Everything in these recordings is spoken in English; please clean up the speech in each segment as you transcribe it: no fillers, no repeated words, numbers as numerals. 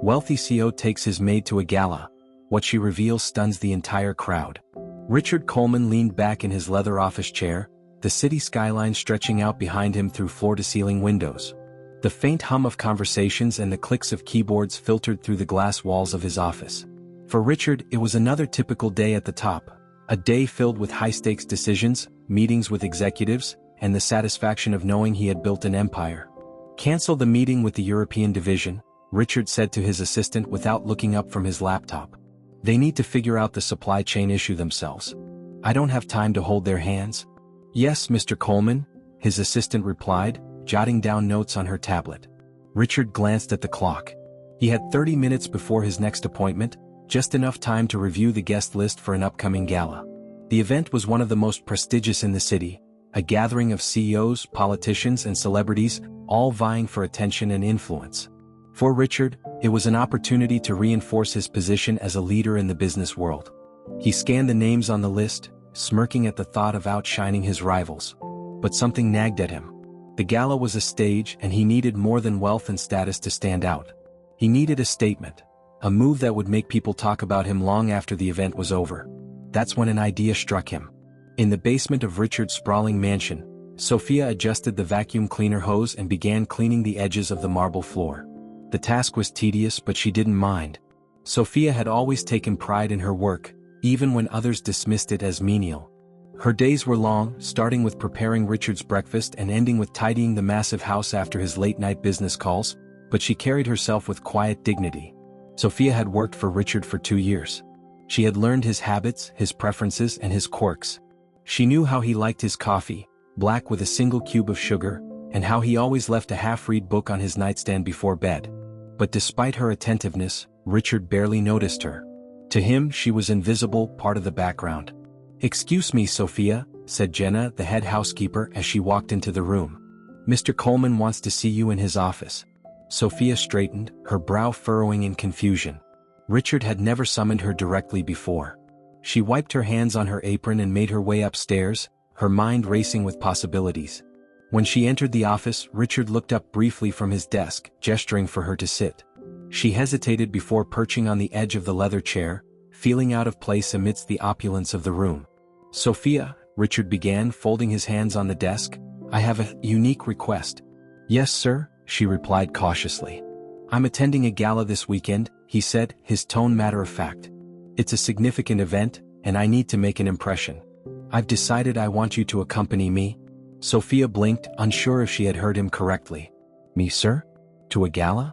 Wealthy CEO takes his maid to a gala. What she reveals stuns the entire crowd. Richard Coleman leaned back in his leather office chair, the city skyline stretching out behind him through floor-to-ceiling windows. The faint hum of conversations and the clicks of keyboards filtered through the glass walls of his office. For Richard, it was another typical day at the top. A day filled with high-stakes decisions, meetings with executives, and the satisfaction of knowing he had built an empire. "Cancel the meeting with the European division," Richard said to his assistant without looking up from his laptop. "They need to figure out the supply chain issue themselves. I don't have time to hold their hands." "Yes, Mr. Coleman," his assistant replied, jotting down notes on her tablet. Richard glanced at the clock. He had 30 minutes before his next appointment, just enough time to review the guest list for an upcoming gala. The event was one of the most prestigious in the city, a gathering of CEOs, politicians, and celebrities, all vying for attention and influence. For Richard, it was an opportunity to reinforce his position as a leader in the business world. He scanned the names on the list, smirking at the thought of outshining his rivals. But something nagged at him. The gala was a stage, and he needed more than wealth and status to stand out. He needed a statement, a move that would make people talk about him long after the event was over. That's when an idea struck him. In the basement of Richard's sprawling mansion, Sophia adjusted the vacuum cleaner hose and began cleaning the edges of the marble floor. The task was tedious, but she didn't mind. Sophia had always taken pride in her work, even when others dismissed it as menial. Her days were long, starting with preparing Richard's breakfast and ending with tidying the massive house after his late-night business calls, but she carried herself with quiet dignity. Sophia had worked for Richard for 2 years. She had learned his habits, his preferences, and his quirks. She knew how he liked his coffee, black with a single cube of sugar, and how he always left a half-read book on his nightstand before bed. But despite her attentiveness, Richard barely noticed her. To him, she was invisible, part of the background. "Excuse me, Sophia," said Jenna, the head housekeeper, as she walked into the room. "Mr. Coleman wants to see you in his office." Sophia straightened, her brow furrowing in confusion. Richard had never summoned her directly before. She wiped her hands on her apron and made her way upstairs, her mind racing with possibilities. When she entered the office, Richard looked up briefly from his desk, gesturing for her to sit. She hesitated before perching on the edge of the leather chair, feeling out of place amidst the opulence of the room. "Sophia," Richard began, folding his hands on the desk, "I have a unique request." "Yes, sir," she replied cautiously. "I'm attending a gala this weekend," he said, his tone matter-of-fact. "It's a significant event, and I need to make an impression. I've decided I want you to accompany me." Sophia blinked, unsure if she had heard him correctly. "Me, sir? To a gala?"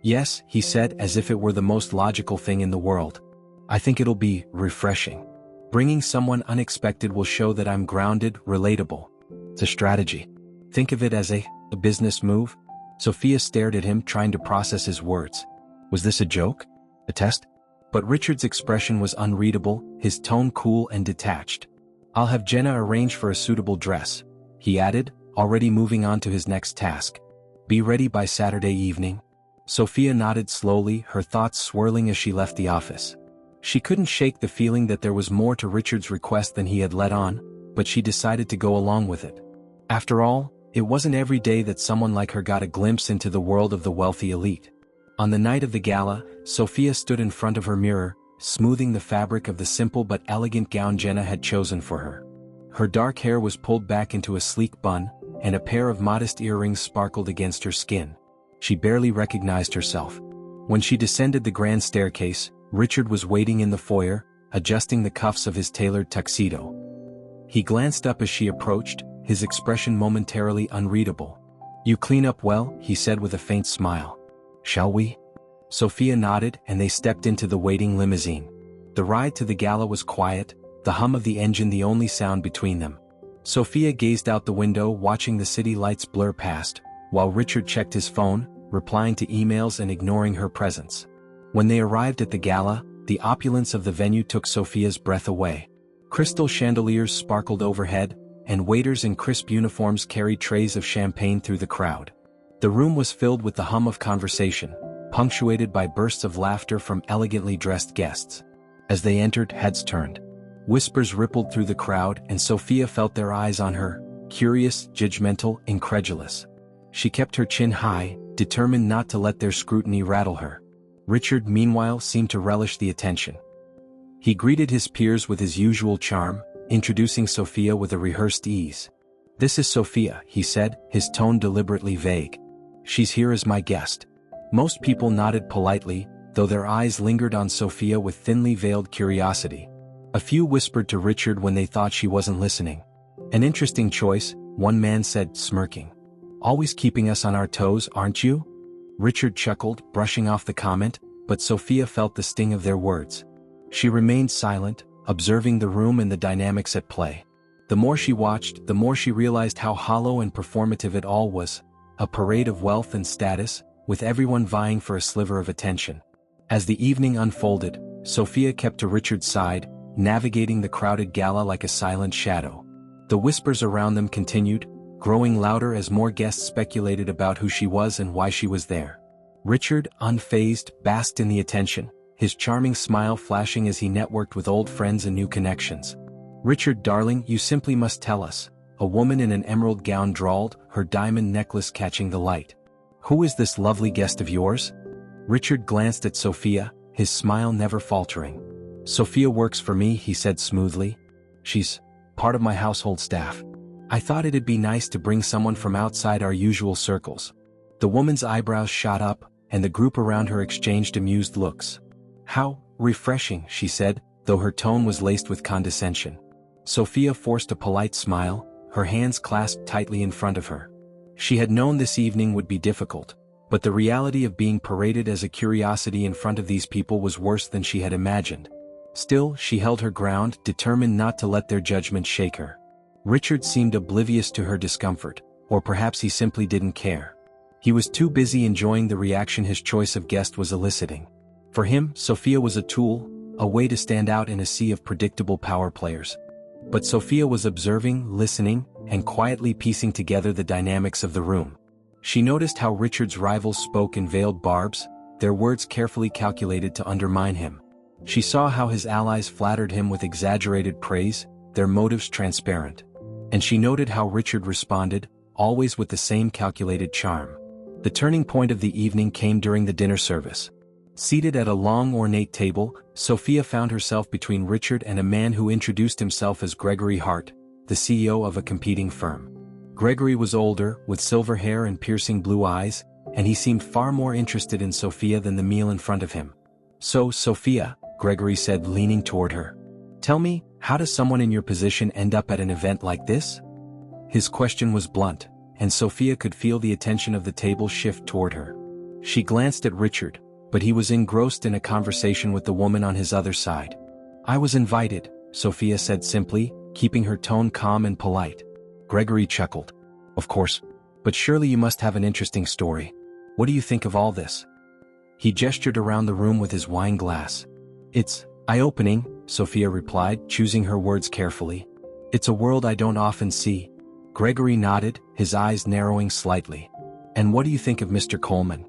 "Yes," he said, as if it were the most logical thing in the world. "I think it'll be refreshing. Bringing someone unexpected will show that I'm grounded, relatable. It's a strategy. Think of it as a business move." Sophia stared at him, trying to process his words. Was this a joke? A test? But Richard's expression was unreadable, his tone cool and detached. "I'll have Jenna arrange for a suitable dress," he added, already moving on to his next task. "Be ready by Saturday evening." Sophia nodded slowly, her thoughts swirling as she left the office. She couldn't shake the feeling that there was more to Richard's request than he had let on, but she decided to go along with it. After all, it wasn't every day that someone like her got a glimpse into the world of the wealthy elite. On the night of the gala, Sophia stood in front of her mirror, smoothing the fabric of the simple but elegant gown Jenna had chosen for her. Her dark hair was pulled back into a sleek bun, and a pair of modest earrings sparkled against her skin. She barely recognized herself. When she descended the grand staircase, Richard was waiting in the foyer, adjusting the cuffs of his tailored tuxedo. He glanced up as she approached, his expression momentarily unreadable. "You clean up well," he said with a faint smile. "Shall we?" Sophia nodded, and they stepped into the waiting limousine. The ride to the gala was quiet, the hum of the engine the only sound between them. Sophia gazed out the window, watching the city lights blur past, while Richard checked his phone, replying to emails and ignoring her presence. When they arrived at the gala, the opulence of the venue took Sophia's breath away. Crystal chandeliers sparkled overhead, and waiters in crisp uniforms carried trays of champagne through the crowd. The room was filled with the hum of conversation, punctuated by bursts of laughter from elegantly dressed guests. As they entered, heads turned. Whispers rippled through the crowd, and Sophia felt their eyes on her, curious, judgmental, incredulous. She kept her chin high, determined not to let their scrutiny rattle her. Richard meanwhile seemed to relish the attention. He greeted his peers with his usual charm, introducing Sophia with a rehearsed ease. "This is Sophia," he said, his tone deliberately vague. "She's here as my guest." Most people nodded politely, though their eyes lingered on Sophia with thinly veiled curiosity. A few whispered to Richard when they thought she wasn't listening. "An interesting choice," one man said, smirking. "Always keeping us on our toes, aren't you?" Richard chuckled, brushing off the comment, but Sophia felt the sting of their words. She remained silent, observing the room and the dynamics at play. The more she watched, the more she realized how hollow and performative it all was, a parade of wealth and status, with everyone vying for a sliver of attention. As the evening unfolded, Sophia kept to Richard's side, navigating the crowded gala like a silent shadow. The whispers around them continued, growing louder as more guests speculated about who she was and why she was there. Richard, unfazed, basked in the attention, his charming smile flashing as he networked with old friends and new connections. "Richard, darling, you simply must tell us," a woman in an emerald gown drawled, her diamond necklace catching the light. "Who is this lovely guest of yours?" Richard glanced at Sophia, his smile never faltering. "Sophia works for me," he said smoothly. "She's part of my household staff. I thought it'd be nice to bring someone from outside our usual circles." The woman's eyebrows shot up, and the group around her exchanged amused looks. "How refreshing," she said, though her tone was laced with condescension. Sophia forced a polite smile, her hands clasped tightly in front of her. She had known this evening would be difficult, but the reality of being paraded as a curiosity in front of these people was worse than she had imagined. Still, she held her ground, determined not to let their judgment shake her. Richard seemed oblivious to her discomfort, or perhaps he simply didn't care. He was too busy enjoying the reaction his choice of guest was eliciting. For him, Sophia was a tool, a way to stand out in a sea of predictable power players. But Sophia was observing, listening, and quietly piecing together the dynamics of the room. She noticed how Richard's rivals spoke in veiled barbs, their words carefully calculated to undermine him. She saw how his allies flattered him with exaggerated praise, their motives transparent. And she noted how Richard responded, always with the same calculated charm. The turning point of the evening came during the dinner service. Seated at a long ornate table, Sophia found herself between Richard and a man who introduced himself as Gregory Hart, the CEO of a competing firm. Gregory was older, with silver hair and piercing blue eyes, and he seemed far more interested in Sophia than the meal in front of him. "So, Sophia," Gregory said, leaning toward her. "Tell me, how does someone in your position end up at an event like this?" His question was blunt, and Sophia could feel the attention of the table shift toward her. She glanced at Richard, but he was engrossed in a conversation with the woman on his other side. "I was invited," Sophia said simply, keeping her tone calm and polite. Gregory chuckled. "Of course. But surely you must have an interesting story. What do you think of all this?" He gestured around the room with his wine glass. "It's eye-opening," Sophia replied, choosing her words carefully. "It's a world I don't often see." Gregory nodded, his eyes narrowing slightly. "And what do you think of Mr. Coleman?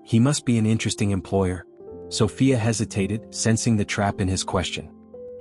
He must be an interesting employer." Sophia hesitated, sensing the trap in his question.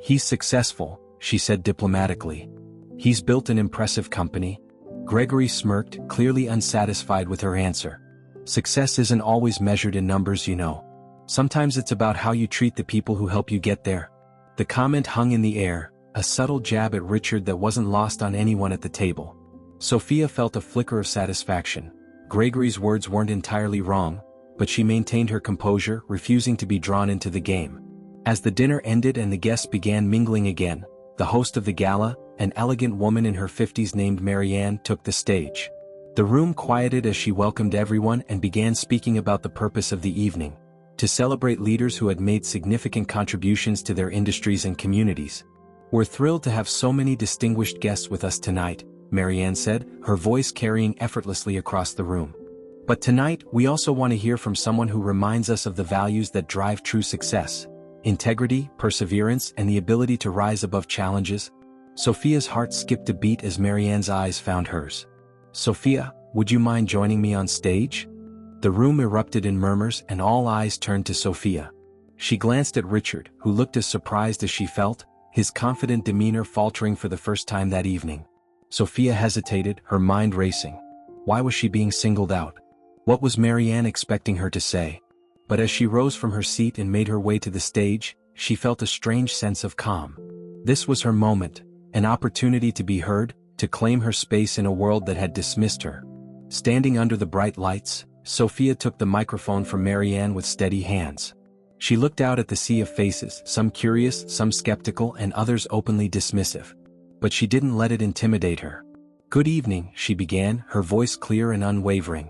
"He's successful," she said diplomatically. "He's built an impressive company." Gregory smirked, clearly unsatisfied with her answer. "Success isn't always measured in numbers, you know. Sometimes it's about how you treat the people who help you get there." The comment hung in the air, a subtle jab at Richard that wasn't lost on anyone at the table. Sophia felt a flicker of satisfaction. Gregory's words weren't entirely wrong, but she maintained her composure, refusing to be drawn into the game. As the dinner ended and the guests began mingling again, the host of the gala, an elegant woman in her 50s named Marianne, took the stage. The room quieted as she welcomed everyone and began speaking about the purpose of the evening: to celebrate leaders who had made significant contributions to their industries and communities. "We're thrilled to have so many distinguished guests with us tonight," Marianne said, her voice carrying effortlessly across the room. "But tonight, we also want to hear from someone who reminds us of the values that drive true success: integrity, perseverance, and the ability to rise above challenges." Sophia's heart skipped a beat as Marianne's eyes found hers. "Sophia, would you mind joining me on stage?" The room erupted in murmurs and all eyes turned to Sophia. She glanced at Richard, who looked as surprised as she felt, his confident demeanor faltering for the first time that evening. Sophia hesitated, her mind racing. Why was she being singled out? What was Marianne expecting her to say? But as she rose from her seat and made her way to the stage, she felt a strange sense of calm. This was her moment, an opportunity to be heard, to claim her space in a world that had dismissed her. Standing under the bright lights, Sophia took the microphone from Marianne with steady hands. She looked out at the sea of faces, some curious, some skeptical, and others openly dismissive. But she didn't let it intimidate her. "Good evening," she began, her voice clear and unwavering.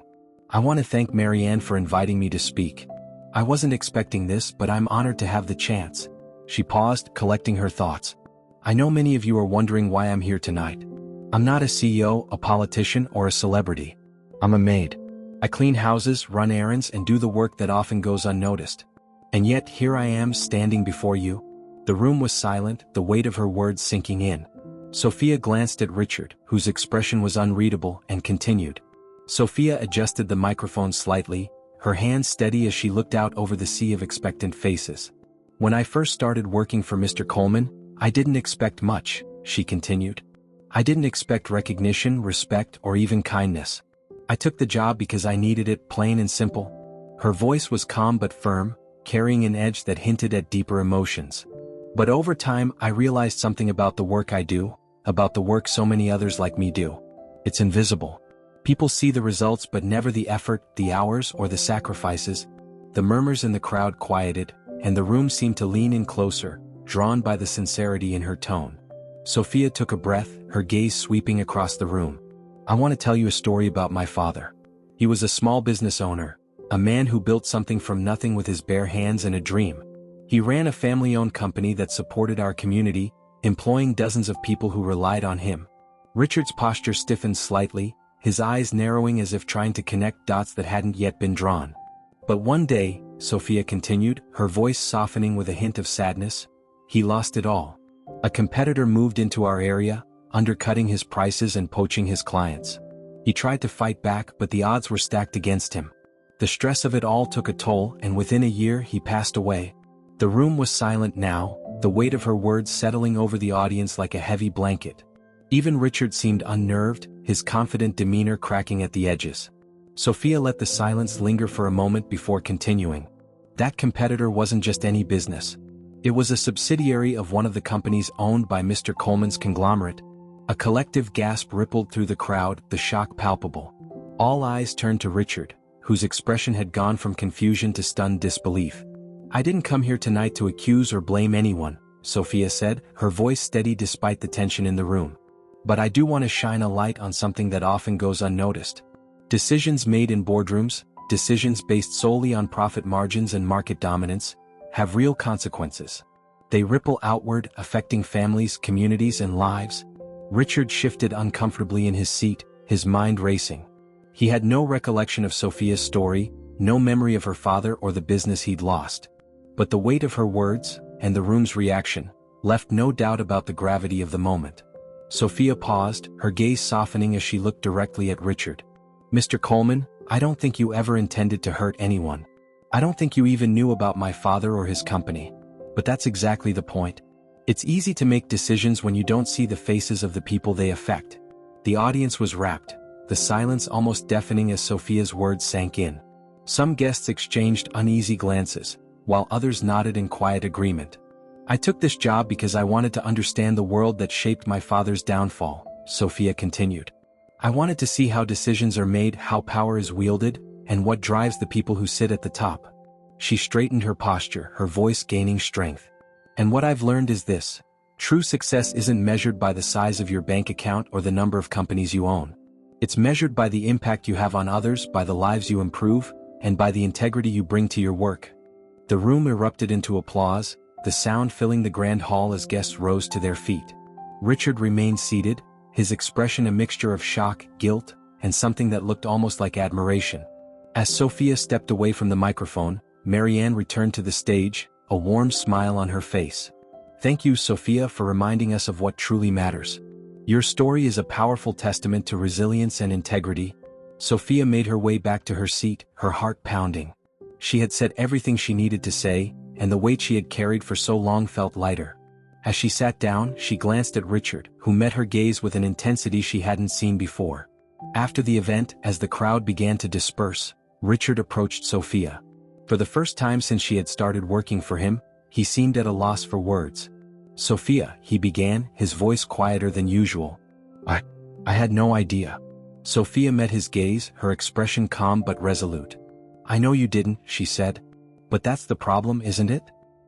"I want to thank Marianne for inviting me to speak. I wasn't expecting this, but I'm honored to have the chance." She paused, collecting her thoughts. "I know many of you are wondering why I'm here tonight. I'm not a CEO, a politician, or a celebrity. I'm a maid. I clean houses, run errands, and do the work that often goes unnoticed. And yet here I am standing before you." The room was silent, the weight of her words sinking in. Sophia glanced at Richard, whose expression was unreadable, and continued. Sophia adjusted the microphone slightly, her hands steady as she looked out over the sea of expectant faces. "When I first started working for Mr. Coleman, I didn't expect much," she continued. "I didn't expect recognition, respect, or even kindness. I took the job because I needed it, plain and simple." Her voice was calm but firm, carrying an edge that hinted at deeper emotions. "But over time I realized something about the work I do, about the work so many others like me do. It's invisible. People see the results but never the effort, the hours, or the sacrifices." The murmurs in the crowd quieted, and the room seemed to lean in closer, drawn by the sincerity in her tone. Sophia took a breath, her gaze sweeping across the room. "I want to tell you a story about my father. He was a small business owner, a man who built something from nothing with his bare hands and a dream. He ran a family-owned company that supported our community, employing dozens of people who relied on him." Richard's posture stiffened slightly, his eyes narrowing as if trying to connect dots that hadn't yet been drawn. "But one day," Sophia continued, her voice softening with a hint of sadness, "he lost it all. A competitor moved into our area, undercutting his prices and poaching his clients. He tried to fight back, but the odds were stacked against him. The stress of it all took a toll, and within a year he passed away." The room was silent now, the weight of her words settling over the audience like a heavy blanket. Even Richard seemed unnerved, his confident demeanor cracking at the edges. Sophia let the silence linger for a moment before continuing. "That competitor wasn't just any business. It was a subsidiary of one of the companies owned by Mr. Coleman's conglomerate." A collective gasp rippled through the crowd, the shock palpable. All eyes turned to Richard, whose expression had gone from confusion to stunned disbelief. "I didn't come here tonight to accuse or blame anyone," Sophia said, her voice steady despite the tension in the room. "But I do want to shine a light on something that often goes unnoticed. Decisions made in boardrooms, decisions based solely on profit margins and market dominance, have real consequences. They ripple outward, affecting families, communities, and lives." Richard shifted uncomfortably in his seat, his mind racing. He had no recollection of Sophia's story, no memory of her father or the business he'd lost. But the weight of her words, and the room's reaction, left no doubt about the gravity of the moment. Sophia paused, her gaze softening as she looked directly at Richard. "Mr. Coleman, I don't think you ever intended to hurt anyone. I don't think you even knew about my father or his company. But that's exactly the point. It's easy to make decisions when you don't see the faces of the people they affect." The audience was rapt, the silence almost deafening as Sophia's words sank in. Some guests exchanged uneasy glances, while others nodded in quiet agreement. "I took this job because I wanted to understand the world that shaped my father's downfall," Sophia continued. "I wanted to see how decisions are made, how power is wielded, and what drives the people who sit at the top." She straightened her posture, her voice gaining strength. "And what I've learned is this. True success isn't measured by the size of your bank account or the number of companies you own. It's measured by the impact you have on others, by the lives you improve, and by the integrity you bring to your work." The room erupted into applause, the sound filling the grand hall as guests rose to their feet. Richard remained seated, his expression a mixture of shock, guilt, and something that looked almost like admiration. As Sophia stepped away from the microphone, Marianne returned to the stage, a warm smile on her face. "Thank you, Sophia, for reminding us of what truly matters. Your story is a powerful testament to resilience and integrity." Sophia made her way back to her seat, her heart pounding. She had said everything she needed to say, and the weight she had carried for so long felt lighter. As she sat down, she glanced at Richard, who met her gaze with an intensity she hadn't seen before. After the event, as the crowd began to disperse, Richard approached Sophia. For the first time since she had started working for him, he seemed at a loss for words. "Sophia," he began, his voice quieter than usual. I had no idea." Sophia met his gaze, her expression calm but resolute. "I know you didn't," she said. "But that's the problem, isn't it?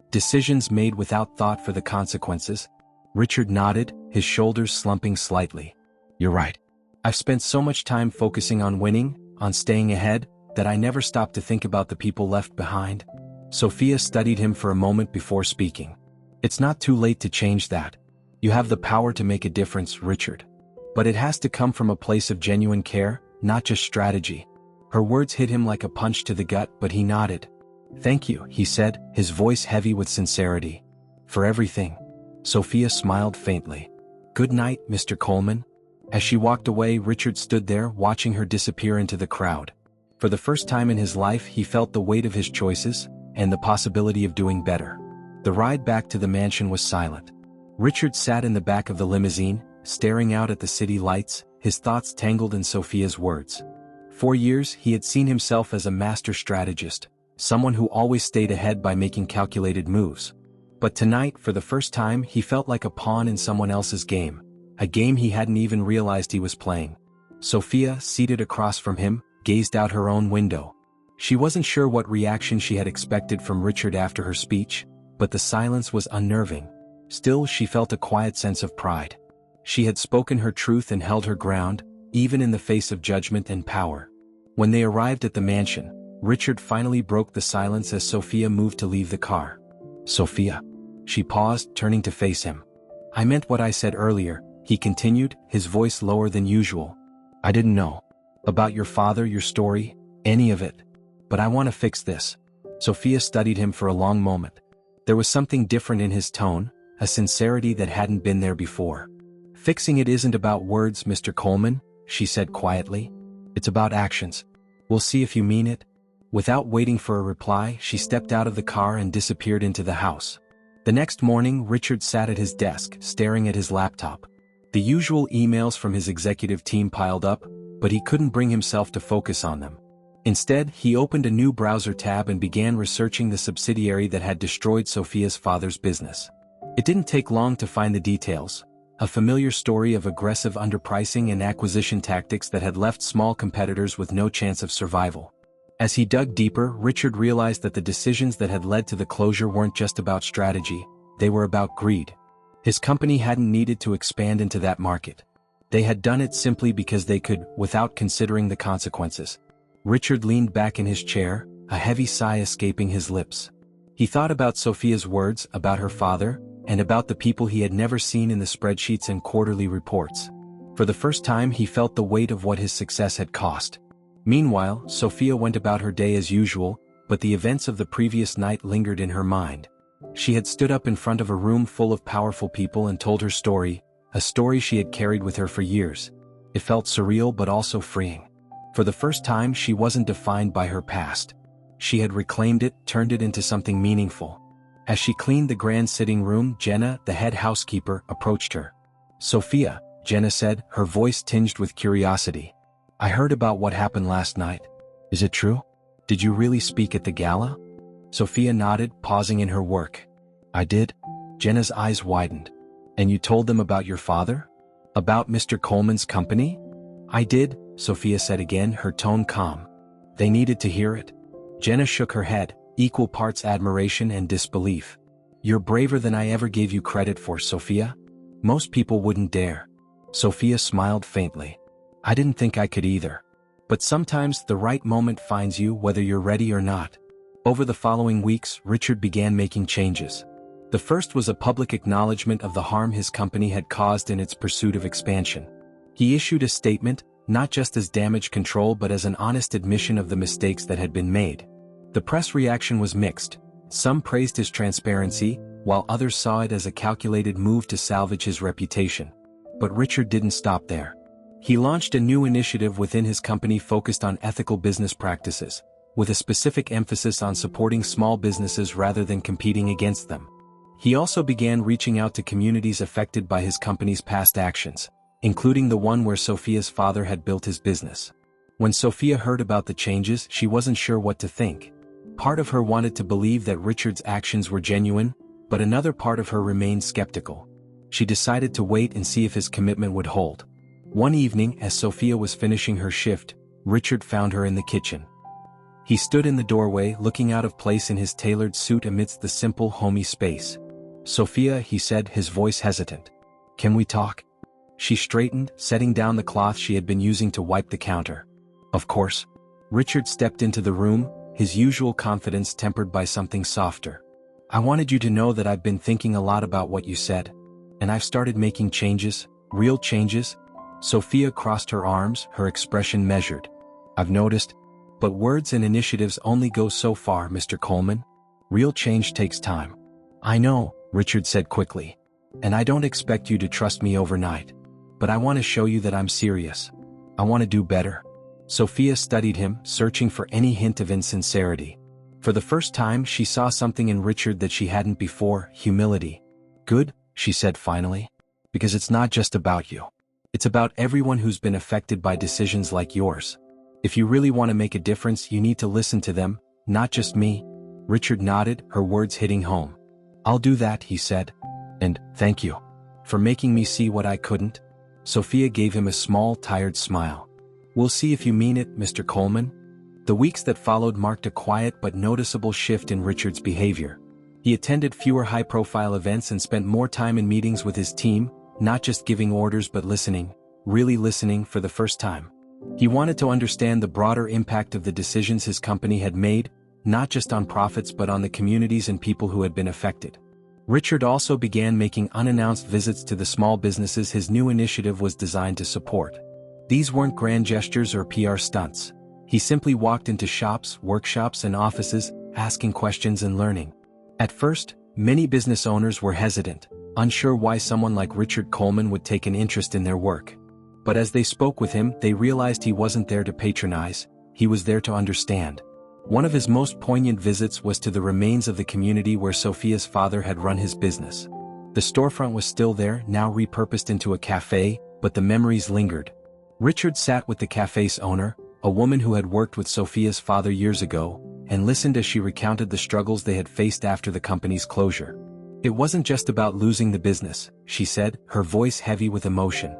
Decisions made without thought for the consequences." Richard nodded, his shoulders slumping slightly. "You're right. I've spent so much time focusing on winning, on staying ahead, that I never stopped to think about the people left behind." Sophia studied him for a moment before speaking. "It's not too late to change that. You have the power to make a difference, Richard. But it has to come from a place of genuine care, not just strategy." Her words hit him like a punch to the gut, but he nodded. "Thank you," he said, his voice heavy with sincerity. "For everything." Sophia smiled faintly. "Good night, Mr. Coleman." As she walked away, Richard stood there, watching her disappear into the crowd. For the first time in his life, he felt the weight of his choices, and the possibility of doing better. The ride back to the mansion was silent. Richard sat in the back of the limousine, staring out at the city lights, his thoughts tangled in Sophia's words. For years, he had seen himself as a master strategist, someone who always stayed ahead by making calculated moves. But tonight, for the first time, he felt like a pawn in someone else's game, a game he hadn't even realized he was playing. Sophia, seated across from him, gazed out her own window. She wasn't sure what reaction she had expected from Richard after her speech, but the silence was unnerving. Still, she felt a quiet sense of pride. She had spoken her truth and held her ground, even in the face of judgment and power. When they arrived at the mansion, Richard finally broke the silence as Sophia moved to leave the car. "Sophia." She paused, turning to face him. "I meant what I said earlier," he continued, his voice lower than usual. "I didn't know. About your father, your story, any of it. But I want to fix this." Sophia studied him for a long moment. There was something different in his tone, a sincerity that hadn't been there before. "Fixing it isn't about words, Mr. Coleman," she said quietly. "It's about actions. We'll see if you mean it." Without waiting for a reply, she stepped out of the car and disappeared into the house. The next morning, Richard sat at his desk, staring at his laptop. The usual emails from his executive team piled up, but he couldn't bring himself to focus on them. Instead, he opened a new browser tab and began researching the subsidiary that had destroyed Sophia's father's business. It didn't take long to find the details. A familiar story of aggressive underpricing and acquisition tactics that had left small competitors with no chance of survival. As he dug deeper, Richard realized that the decisions that had led to the closure weren't just about strategy, they were about greed. His company hadn't needed to expand into that market. They had done it simply because they could, without considering the consequences. Richard leaned back in his chair, a heavy sigh escaping his lips. He thought about Sophia's words, about her father, and about the people he had never seen in the spreadsheets and quarterly reports. For the first time, he felt the weight of what his success had cost. Meanwhile, Sophia went about her day as usual, but the events of the previous night lingered in her mind. She had stood up in front of a room full of powerful people and told her story, a story she had carried with her for years. It felt surreal but also freeing. For the first time, she wasn't defined by her past. She had reclaimed it, turned it into something meaningful. As she cleaned the grand sitting room, Jenna, the head housekeeper, approached her. "Sophia," Jenna said, her voice tinged with curiosity. "I heard about what happened last night. Is it true? Did you really speak at the gala?" Sophia nodded, pausing in her work. "I did." Jenna's eyes widened. "And you told them about your father? About Mr. Coleman's company?" "I did," Sophia said again, her tone calm. "They needed to hear it." Jenna shook her head, equal parts admiration and disbelief. "You're braver than I ever gave you credit for, Sophia. Most people wouldn't dare." Sophia smiled faintly. "I didn't think I could either. But sometimes the right moment finds you whether you're ready or not." Over the following weeks, Richard began making changes. The first was a public acknowledgement of the harm his company had caused in its pursuit of expansion. He issued a statement, not just as damage control but as an honest admission of the mistakes that had been made. The press reaction was mixed. Some praised his transparency, while others saw it as a calculated move to salvage his reputation. But Richard didn't stop there. He launched a new initiative within his company focused on ethical business practices, with a specific emphasis on supporting small businesses rather than competing against them. He also began reaching out to communities affected by his company's past actions, including the one where Sophia's father had built his business. When Sophia heard about the changes, she wasn't sure what to think. Part of her wanted to believe that Richard's actions were genuine, but another part of her remained skeptical. She decided to wait and see if his commitment would hold. One evening, as Sophia was finishing her shift, Richard found her in the kitchen. He stood in the doorway, looking out of place in his tailored suit amidst the simple, homey space. "Sophia," he said, his voice hesitant. "Can we talk?" She straightened, setting down the cloth she had been using to wipe the counter. "Of course." Richard stepped into the room, his usual confidence tempered by something softer. "I wanted you to know that I've been thinking a lot about what you said. And I've started making changes, real changes." Sophia crossed her arms, her expression measured. "I've noticed. But words and initiatives only go so far, Mr. Coleman. Real change takes time." "I know," Richard said quickly. "And I don't expect you to trust me overnight. But I want to show you that I'm serious. I want to do better." Sophia studied him, searching for any hint of insincerity. For the first time, she saw something in Richard that she hadn't before: humility. "Good," she said finally. "Because it's not just about you. It's about everyone who's been affected by decisions like yours. If you really want to make a difference, you need to listen to them, not just me." Richard nodded, her words hitting home. "I'll do that," he said. "And thank you for making me see what I couldn't." Sophia gave him a small, tired smile. "We'll see if you mean it, Mr. Coleman." The weeks that followed marked a quiet but noticeable shift in Richard's behavior. He attended fewer high-profile events and spent more time in meetings with his team, not just giving orders but listening, really listening for the first time. He wanted to understand the broader impact of the decisions his company had made, not just on profits but on the communities and people who had been affected. Richard also began making unannounced visits to the small businesses his new initiative was designed to support. These weren't grand gestures or PR stunts. He simply walked into shops, workshops, and offices, asking questions and learning. At first, many business owners were hesitant, unsure why someone like Richard Coleman would take an interest in their work. But as they spoke with him, they realized he wasn't there to patronize, he was there to understand. One of his most poignant visits was to the remains of the community where Sophia's father had run his business. The storefront was still there, now repurposed into a cafe, but the memories lingered. Richard sat with the cafe's owner, a woman who had worked with Sophia's father years ago, and listened as she recounted the struggles they had faced after the company's closure. "It wasn't just about losing the business," she said, her voice heavy with emotion.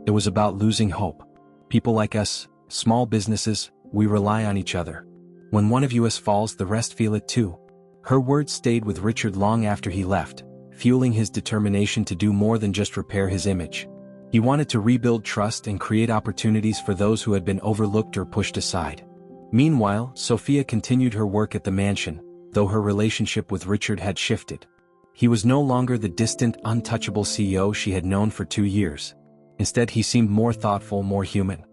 "It was about losing hope. People like us, small businesses, we rely on each other. When one of us falls, the rest feel it too." Her words stayed with Richard long after he left, fueling his determination to do more than just repair his image. He wanted to rebuild trust and create opportunities for those who had been overlooked or pushed aside. Meanwhile, Sophia continued her work at the mansion, though her relationship with Richard had shifted. He was no longer the distant, untouchable CEO she had known for 2 years. Instead, he seemed more thoughtful, more human.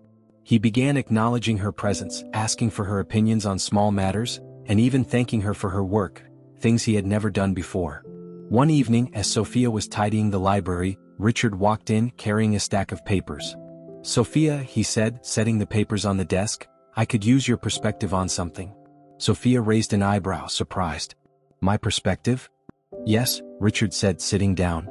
He began acknowledging her presence, asking for her opinions on small matters, and even thanking her for her work, things he had never done before. One evening, as Sophia was tidying the library, Richard walked in, carrying a stack of papers. "Sophia," he said, setting the papers on the desk, "I could use your perspective on something." Sophia raised an eyebrow, surprised. "My perspective?" "Yes," Richard said, sitting down.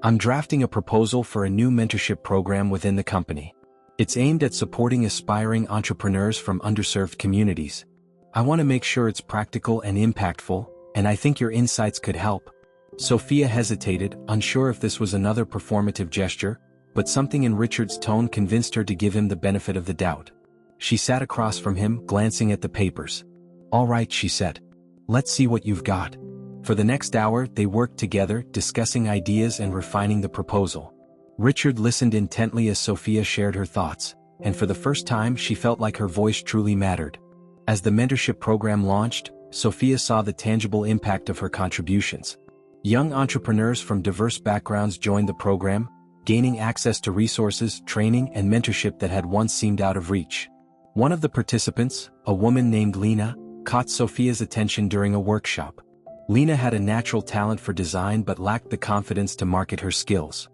"I'm drafting a proposal for a new mentorship program within the company. It's aimed at supporting aspiring entrepreneurs from underserved communities. I want to make sure it's practical and impactful, and I think your insights could help." Sophia hesitated, unsure if this was another performative gesture, but something in Richard's tone convinced her to give him the benefit of the doubt. She sat across from him, glancing at the papers. "All right," she said. "Let's see what you've got." For the next hour, they worked together, discussing ideas and refining the proposal. Richard listened intently as Sophia shared her thoughts, and for the first time she felt like her voice truly mattered. As the mentorship program launched, Sophia saw the tangible impact of her contributions. Young entrepreneurs from diverse backgrounds joined the program, gaining access to resources, training, and mentorship that had once seemed out of reach. One of the participants, a woman named Lena, caught Sophia's attention during a workshop. Lena had a natural talent for design but lacked the confidence to market her skills.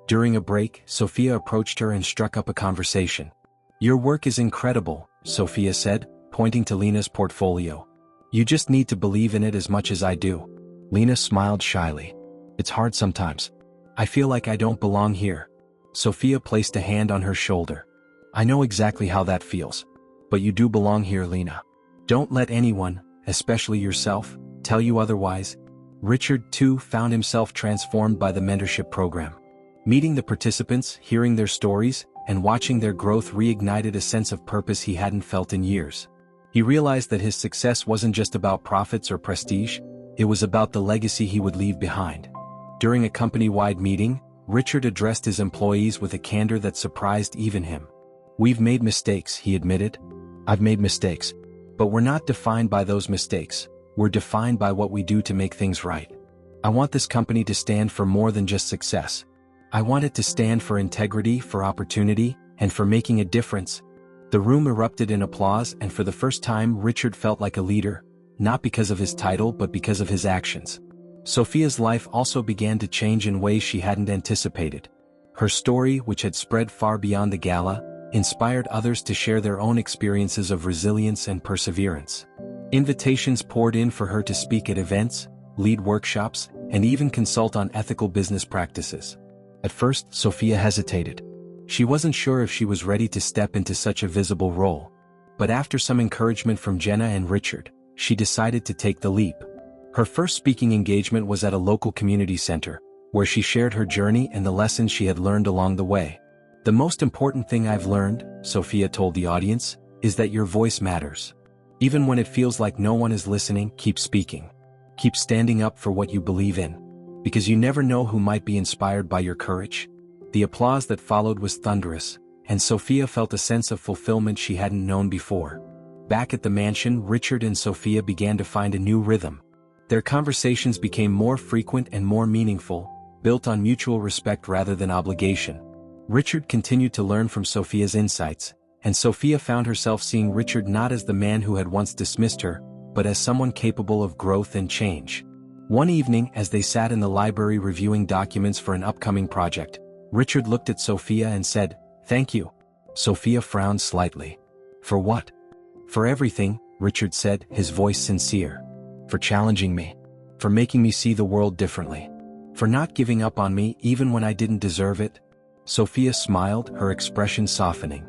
During a break, Sophia approached her and struck up a conversation. "Your work is incredible," Sophia said, pointing to Lena's portfolio. "You just need to believe in it as much as I do." Lena smiled shyly. "It's hard sometimes. I feel like I don't belong here." Sophia placed a hand on her shoulder. "I know exactly how that feels. But you do belong here, Lena. Don't let anyone, especially yourself, tell you otherwise? Richard, too, found himself transformed by the mentorship program. Meeting the participants, hearing their stories, and watching their growth reignited a sense of purpose he hadn't felt in years. He realized that his success wasn't just about profits or prestige, it was about the legacy he would leave behind. During a company-wide meeting, Richard addressed his employees with a candor that surprised even him. "We've made mistakes," he admitted. "I've made mistakes. But we're not defined by those mistakes, we're defined by what we do to make things right. I want this company to stand for more than just success. I want it to stand for integrity, for opportunity, and for making a difference." The room erupted in applause, and for the first time Richard felt like a leader, not because of his title but because of his actions. Sophia's life also began to change in ways she hadn't anticipated. Her story, which had spread far beyond the gala, inspired others to share their own experiences of resilience and perseverance. Invitations poured in for her to speak at events, lead workshops, and even consult on ethical business practices. At first, Sophia hesitated. She wasn't sure if she was ready to step into such a visible role. But after some encouragement from Jenna and Richard, she decided to take the leap. Her first speaking engagement was at a local community center, where she shared her journey and the lessons she had learned along the way. "The most important thing I've learned," Sophia told the audience, "is that your voice matters. Even when it feels like no one is listening, keep speaking. Keep standing up for what you believe in. Because you never know who might be inspired by your courage." The applause that followed was thunderous, and Sophia felt a sense of fulfillment she hadn't known before. Back at the mansion, Richard and Sophia began to find a new rhythm. Their conversations became more frequent and more meaningful, built on mutual respect rather than obligation. Richard continued to learn from Sophia's insights, and Sophia found herself seeing Richard not as the man who had once dismissed her, but as someone capable of growth and change. One evening, as they sat in the library reviewing documents for an upcoming project, Richard looked at Sophia and said, "Thank you." Sophia frowned slightly. "For what?" "For everything," Richard said, his voice sincere. "For challenging me. For making me see the world differently. For not giving up on me even when I didn't deserve it." Sophia smiled, her expression softening.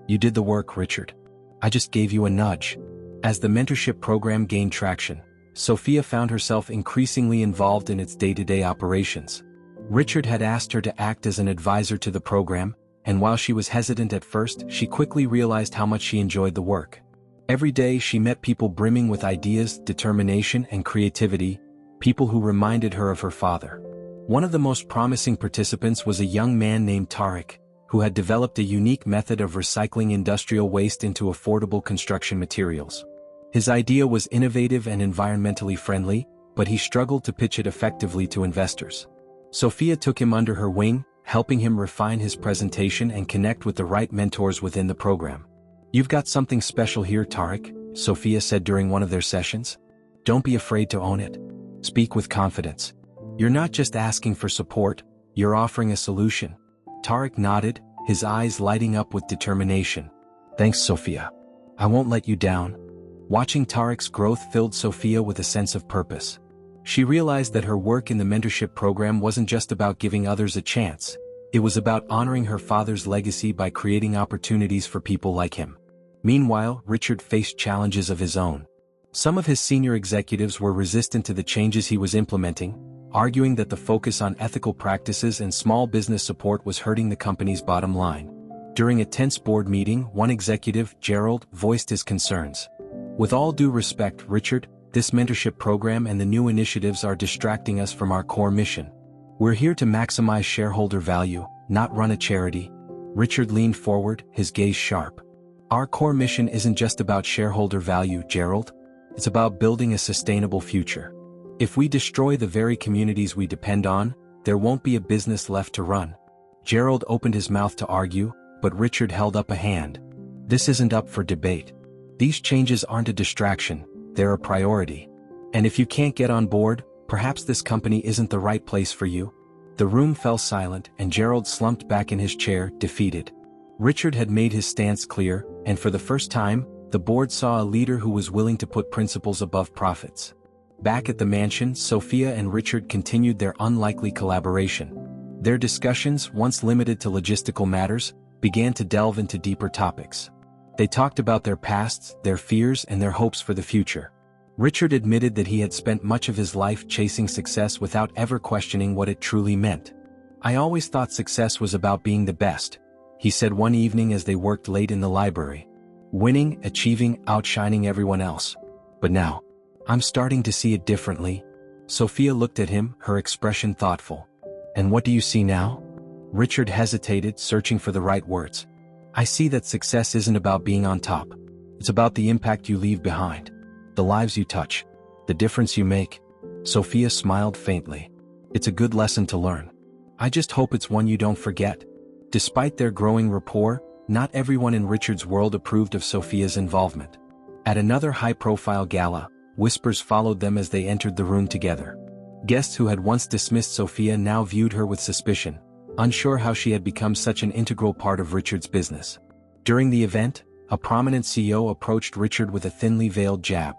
"You did the work, Richard. I just gave you a nudge." As the mentorship program gained traction, Sophia found herself increasingly involved in its day-to-day operations. Richard had asked her to act as an advisor to the program, and while she was hesitant at first, she quickly realized how much she enjoyed the work. Every day she met people brimming with ideas, determination, and creativity, people who reminded her of her father. One of the most promising participants was a young man named Tariq, who had developed a unique method of recycling industrial waste into affordable construction materials. His idea was innovative and environmentally friendly, but he struggled to pitch it effectively to investors. Sophia took him under her wing, helping him refine his presentation and connect with the right mentors within the program. "You've got something special here, Tariq," Sophia said during one of their sessions. "Don't be afraid to own it. Speak with confidence. You're not just asking for support, you're offering a solution." Tariq nodded, his eyes lighting up with determination. "Thanks, Sophia. I won't let you down." Watching Tariq's growth filled Sophia with a sense of purpose. She realized that her work in the mentorship program wasn't just about giving others a chance, it was about honoring her father's legacy by creating opportunities for people like him. Meanwhile, Richard faced challenges of his own. Some of his senior executives were resistant to the changes he was implementing, arguing that the focus on ethical practices and small business support was hurting the company's bottom line. During a tense board meeting, one executive, Gerald, voiced his concerns. "With all due respect, Richard, this mentorship program and the new initiatives are distracting us from our core mission. We're here to maximize shareholder value, not run a charity." Richard leaned forward, his gaze sharp. "Our core mission isn't just about shareholder value, Gerald. It's about building a sustainable future. If we destroy the very communities we depend on, there won't be a business left to run." Gerald opened his mouth to argue, but Richard held up a hand. "This isn't up for debate. These changes aren't a distraction, they're a priority. And if you can't get on board, perhaps this company isn't the right place for you." The room fell silent, and Gerald slumped back in his chair, defeated. Richard had made his stance clear, and for the first time, the board saw a leader who was willing to put principles above profits. Back at the mansion, Sophia and Richard continued their unlikely collaboration. Their discussions, once limited to logistical matters, began to delve into deeper topics. They talked about their pasts, their fears, and their hopes for the future. Richard admitted that he had spent much of his life chasing success without ever questioning what it truly meant. "I always thought success was about being the best," he said one evening as they worked late in the library. "Winning, achieving, outshining everyone else. But now, I'm starting to see it differently." Sophia looked at him, her expression thoughtful. "And what do you see now?" Richard hesitated, searching for the right words. "I see that success isn't about being on top. It's about the impact you leave behind. The lives you touch. The difference you make." Sophia smiled faintly. "It's a good lesson to learn. I just hope it's one you don't forget." Despite their growing rapport, not everyone in Richard's world approved of Sophia's involvement. At another high-profile gala, whispers followed them as they entered the room together. Guests who had once dismissed Sophia now viewed her with suspicion, unsure how she had become such an integral part of Richard's business. During the event, a prominent CEO approached Richard with a thinly veiled jab.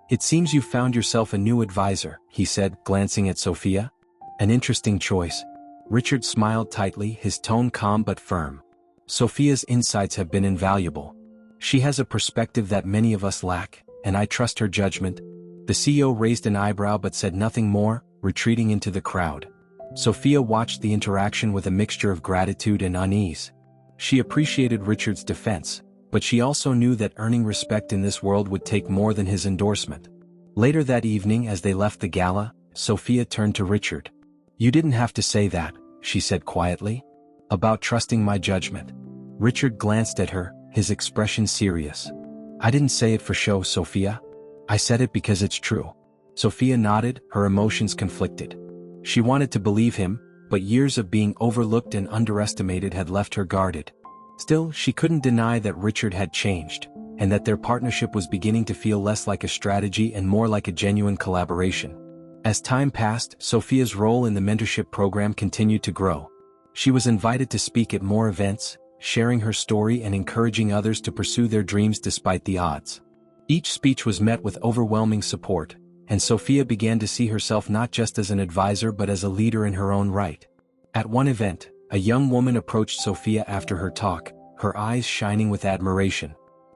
"It seems you've found yourself a new advisor," he said, glancing at Sophia. "An interesting choice." Richard smiled tightly, his tone calm but firm. "Sophia's insights have been invaluable. She has a perspective that many of us lack, and I trust her judgment." The CEO raised an eyebrow but said nothing more, retreating into the crowd. Sophia watched the interaction with a mixture of gratitude and unease. She appreciated Richard's defense, but she also knew that earning respect in this world would take more than his endorsement. Later that evening, as they left the gala, Sophia turned to Richard. "You didn't have to say that," she said quietly. "About trusting my judgment." Richard glanced at her, his expression serious. "I didn't say it for show, Sophia. I said it because it's true." Sophia nodded, her emotions conflicted. She wanted to believe him, but years of being overlooked and underestimated had left her guarded. Still, she couldn't deny that Richard had changed, and that their partnership was beginning to feel less like a strategy and more like a genuine collaboration. As time passed, Sophia's role in the mentorship program continued to grow. She was invited to speak at more events, sharing her story and encouraging others to pursue their dreams despite the odds. Each speech was met with overwhelming support, and Sophia began to see herself not just as an advisor but as a leader in her own right. At one event, a young woman approached Sophia after her talk, her eyes shining with admiration.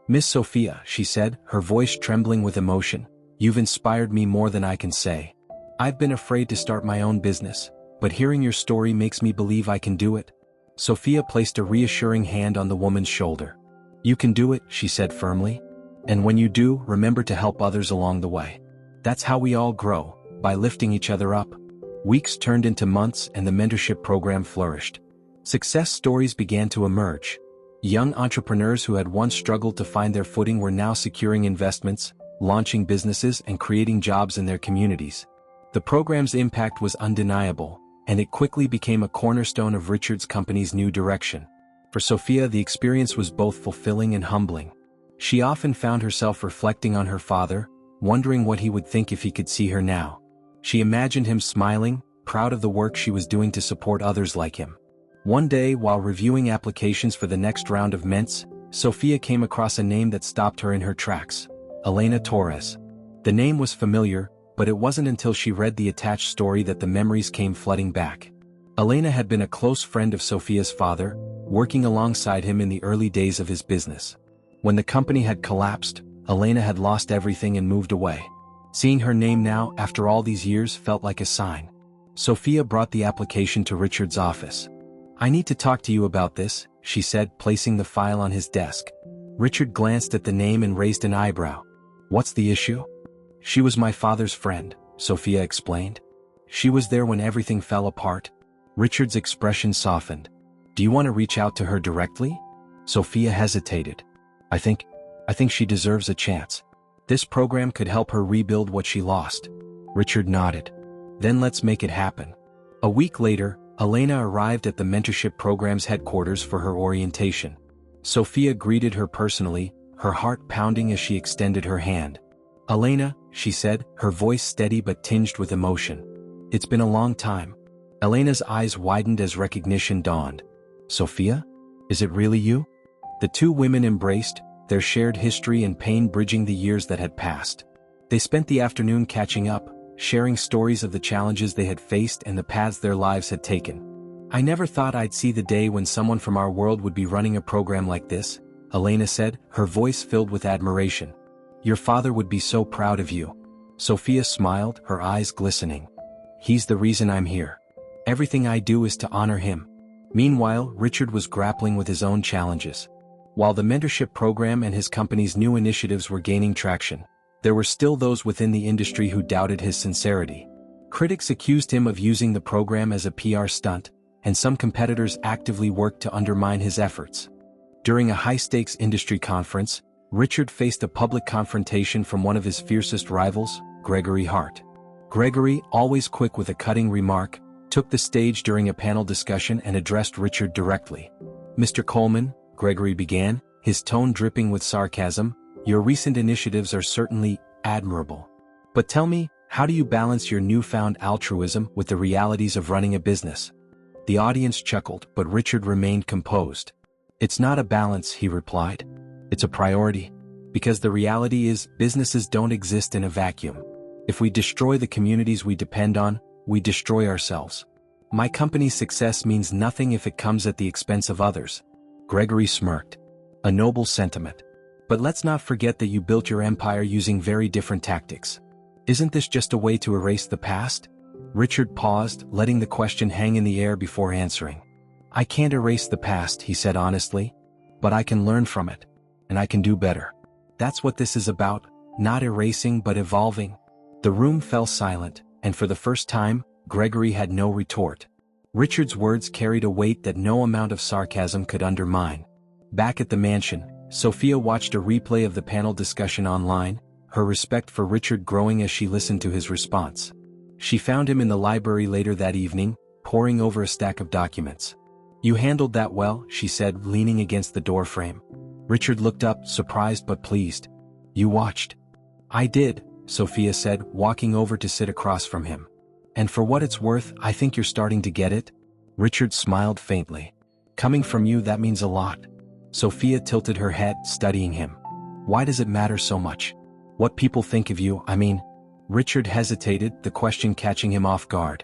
"Miss Sophia," she said, her voice trembling with emotion, "you've inspired me more than I can say. I've been afraid to start my own business, but hearing your story makes me believe I can do it." Sophia placed a reassuring hand on the woman's shoulder. "You can do it," she said firmly. "And when you do, remember to help others along the way. That's how we all grow, by lifting each other up." Weeks turned into months and the mentorship program flourished. Success stories began to emerge. Young entrepreneurs who had once struggled to find their footing were now securing investments, launching businesses and creating jobs in their communities. The program's impact was undeniable, and it quickly became a cornerstone of Richard's company's new direction. For Sophia, the experience was both fulfilling and humbling. She often found herself reflecting on her father, wondering what he would think if he could see her now. She imagined him smiling, proud of the work she was doing to support others like him. One day, while reviewing applications for the next round of Ments, Sophia came across a name that stopped her in her tracks: Elena Torres. The name was familiar, but it wasn't until she read the attached story that the memories came flooding back. Elena had been a close friend of Sophia's father, working alongside him in the early days of his business. When the company had collapsed, Elena had lost everything and moved away. Seeing her name now, after all these years, felt like a sign. Sophia brought the application to Richard's office. "I need to talk to you about this," she said, placing the file on his desk. Richard glanced at the name and raised an eyebrow. "What's the issue?" "She was my father's friend," Sophia explained. "She was there when everything fell apart." Richard's expression softened. "Do you want to reach out to her directly?" Sophia hesitated. I think she deserves a chance. This program could help her rebuild what she lost." Richard nodded. "Then let's make it happen." A week later, Elena arrived at the mentorship program's headquarters for her orientation. Sophia greeted her personally, her heart pounding as she extended her hand. "Elena," she said, her voice steady but tinged with emotion. "It's been a long time." Elena's eyes widened as recognition dawned. "Sophia? Is it really you?" The two women embraced, their shared history and pain bridging the years that had passed. They spent the afternoon catching up, sharing stories of the challenges they had faced and the paths their lives had taken. "I never thought I'd see the day when someone from our world would be running a program like this," Elena said, her voice filled with admiration. "Your father would be so proud of you." Sophia smiled, her eyes glistening. He's the reason I'm here. Everything I do is to honor him. Meanwhile, Richard was grappling with his own challenges. While the mentorship program and his company's new initiatives were gaining traction, there were still those within the industry who doubted his sincerity. Critics accused him of using the program as a PR stunt, and some competitors actively worked to undermine his efforts. During a high-stakes industry conference, Richard faced a public confrontation from one of his fiercest rivals, Gregory Hart. Gregory, always quick with a cutting remark, took the stage during a panel discussion and addressed Richard directly. "Mr. Coleman," Gregory began, his tone dripping with sarcasm, "your recent initiatives are certainly admirable. But tell me, how do you balance your newfound altruism with the realities of running a business?" The audience chuckled, but Richard remained composed. "It's not a balance," he replied. "It's a priority. Because the reality is, businesses don't exist in a vacuum. If we destroy the communities we depend on, we destroy ourselves. My company's success means nothing if it comes at the expense of others." Gregory smirked. "A noble sentiment. But let's not forget that you built your empire using very different tactics. Isn't this just a way to erase the past?" Richard paused, letting the question hang in the air before answering. "I can't erase the past," he said honestly. "But I can learn from it. And I can do better. That's what this is about, not erasing but evolving." The room fell silent, and for the first time, Gregory had no retort. Richard's words carried a weight that no amount of sarcasm could undermine. Back at the mansion, Sophia watched a replay of the panel discussion online, her respect for Richard growing as she listened to his response. She found him in the library later that evening, poring over a stack of documents. "You handled that well," she said, leaning against the doorframe. Richard looked up, surprised but pleased. "You watched?" "I did," Sophia said, walking over to sit across from him. "And for what it's worth, I think you're starting to get it." Richard smiled faintly. "Coming from you, that means a lot." Sophia tilted her head, studying him. "Why does it matter so much? What people think of you, I mean?" Richard hesitated, the question catching him off guard.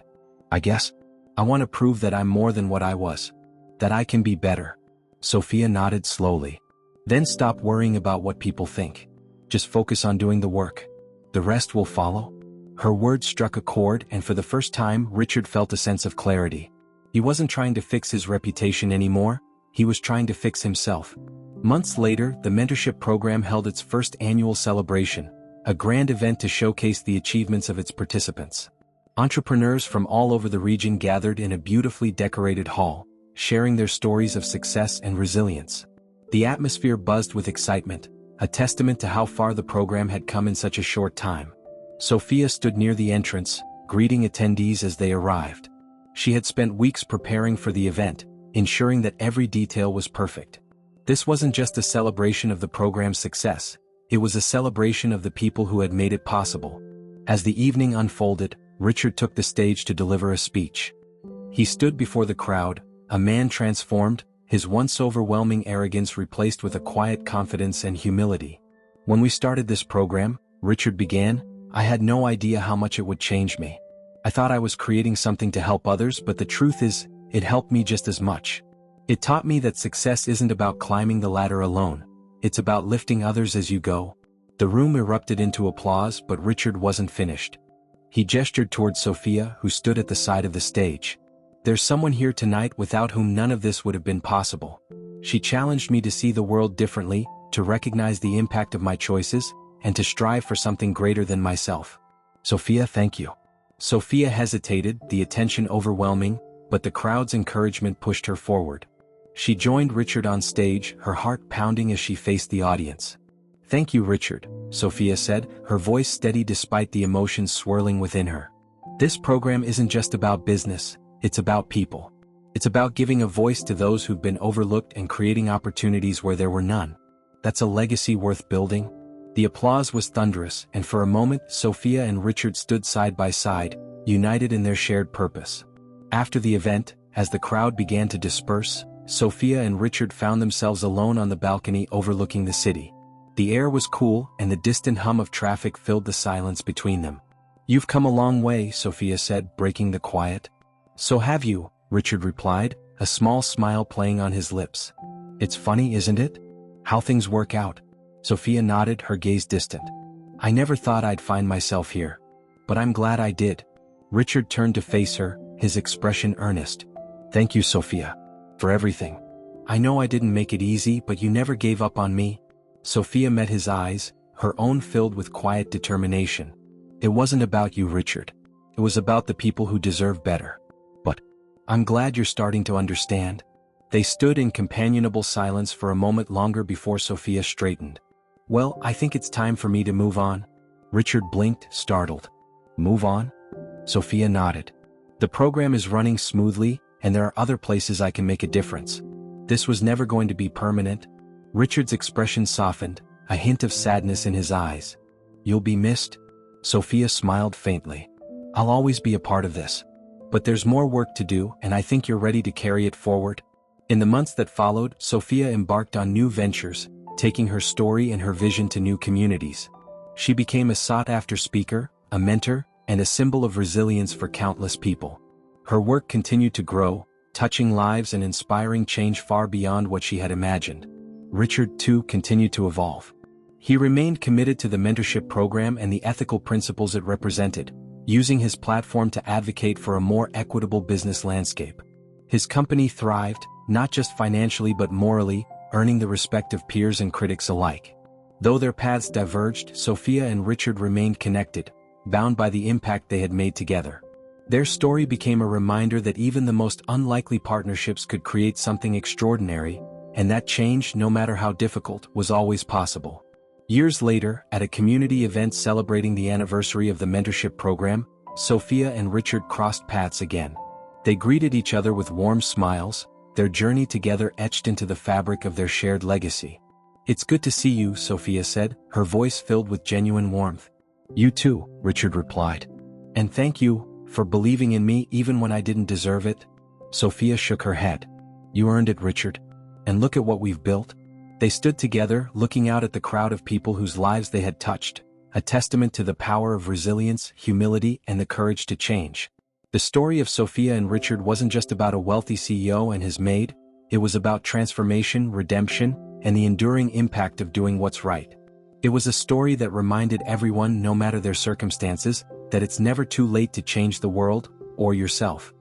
"I guess. I want to prove that I'm more than what I was. That I can be better." Sophia nodded slowly. "Then stop worrying about what people think. Just focus on doing the work. The rest will follow." Her words struck a chord, and for the first time, Richard felt a sense of clarity. He wasn't trying to fix his reputation anymore, he was trying to fix himself. Months later, the mentorship program held its first annual celebration, a grand event to showcase the achievements of its participants. Entrepreneurs from all over the region gathered in a beautifully decorated hall, sharing their stories of success and resilience. The atmosphere buzzed with excitement, a testament to how far the program had come in such a short time. Sophia stood near the entrance, greeting attendees as they arrived. She had spent weeks preparing for the event, ensuring that every detail was perfect. This wasn't just a celebration of the program's success, it was a celebration of the people who had made it possible. As the evening unfolded, Richard took the stage to deliver a speech. He stood before the crowd, a man transformed, his once overwhelming arrogance replaced with a quiet confidence and humility. "When we started this program," Richard began, "I had no idea how much it would change me. I thought I was creating something to help others, but the truth is, it helped me just as much. It taught me that success isn't about climbing the ladder alone, it's about lifting others as you go." The room erupted into applause, but Richard wasn't finished. He gestured towards Sophia, who stood at the side of the stage. "There's someone here tonight without whom none of this would have been possible. She challenged me to see the world differently, to recognize the impact of my choices, and to strive for something greater than myself. Sophia, thank you." Sophia hesitated, the attention overwhelming, but the crowd's encouragement pushed her forward. She joined Richard on stage, her heart pounding as she faced the audience. "Thank you, Richard," Sophia said, her voice steady despite the emotions swirling within her. "This program isn't just about business, it's about people. It's about giving a voice to those who've been overlooked and creating opportunities where there were none. That's a legacy worth building." The applause was thunderous, and for a moment, Sophia and Richard stood side by side, united in their shared purpose. After the event, as the crowd began to disperse, Sophia and Richard found themselves alone on the balcony overlooking the city. The air was cool, and the distant hum of traffic filled the silence between them. "You've come a long way," Sophia said, breaking the quiet. "So have you," Richard replied, a small smile playing on his lips. "It's funny, isn't it? How things work out." Sophia nodded, her gaze distant. I never thought I'd find myself here. But I'm glad I did. Richard turned to face her, his expression earnest. Thank you, Sophia. For everything. I know I didn't make it easy, but you never gave up on me. Sophia met his eyes, her own filled with quiet determination. It wasn't about you, Richard. It was about the people who deserve better. But I'm glad you're starting to understand. They stood in companionable silence for a moment longer before Sophia straightened. Well, I think it's time for me to move on. Richard blinked, startled. Move on? Sophia nodded. The program is running smoothly, and there are other places I can make a difference. This was never going to be permanent. Richard's expression softened, a hint of sadness in his eyes. You'll be missed? Sophia smiled faintly. I'll always be a part of this. But there's more work to do, and I think you're ready to carry it forward. In the months that followed, Sophia embarked on new ventures, taking her story and her vision to new communities. She became a sought-after speaker, a mentor, and a symbol of resilience for countless people. Her work continued to grow, touching lives and inspiring change far beyond what she had imagined. Richard, too, continued to evolve. He remained committed to the mentorship program and the ethical principles it represented, using his platform to advocate for a more equitable business landscape. His company thrived, not just financially but morally, earning the respect of peers and critics alike. Though their paths diverged, Sophia and Richard remained connected, bound by the impact they had made together. Their story became a reminder that even the most unlikely partnerships could create something extraordinary, and that change, no matter how difficult, was always possible. Years later, at a community event celebrating the anniversary of the mentorship program, Sophia and Richard crossed paths again. They greeted each other with warm smiles, their journey together etched into the fabric of their shared legacy. It's good to see you, Sophia said, her voice filled with genuine warmth. You too, Richard replied. And thank you for believing in me even when I didn't deserve it. Sophia shook her head. You earned it, Richard. And look at what we've built. They stood together, looking out at the crowd of people whose lives they had touched, a testament to the power of resilience, humility, and the courage to change. The story of Sophia and Richard wasn't just about a wealthy CEO and his maid, it was about transformation, redemption, and the enduring impact of doing what's right. It was a story that reminded everyone, no matter their circumstances, that it's never too late to change the world, or yourself.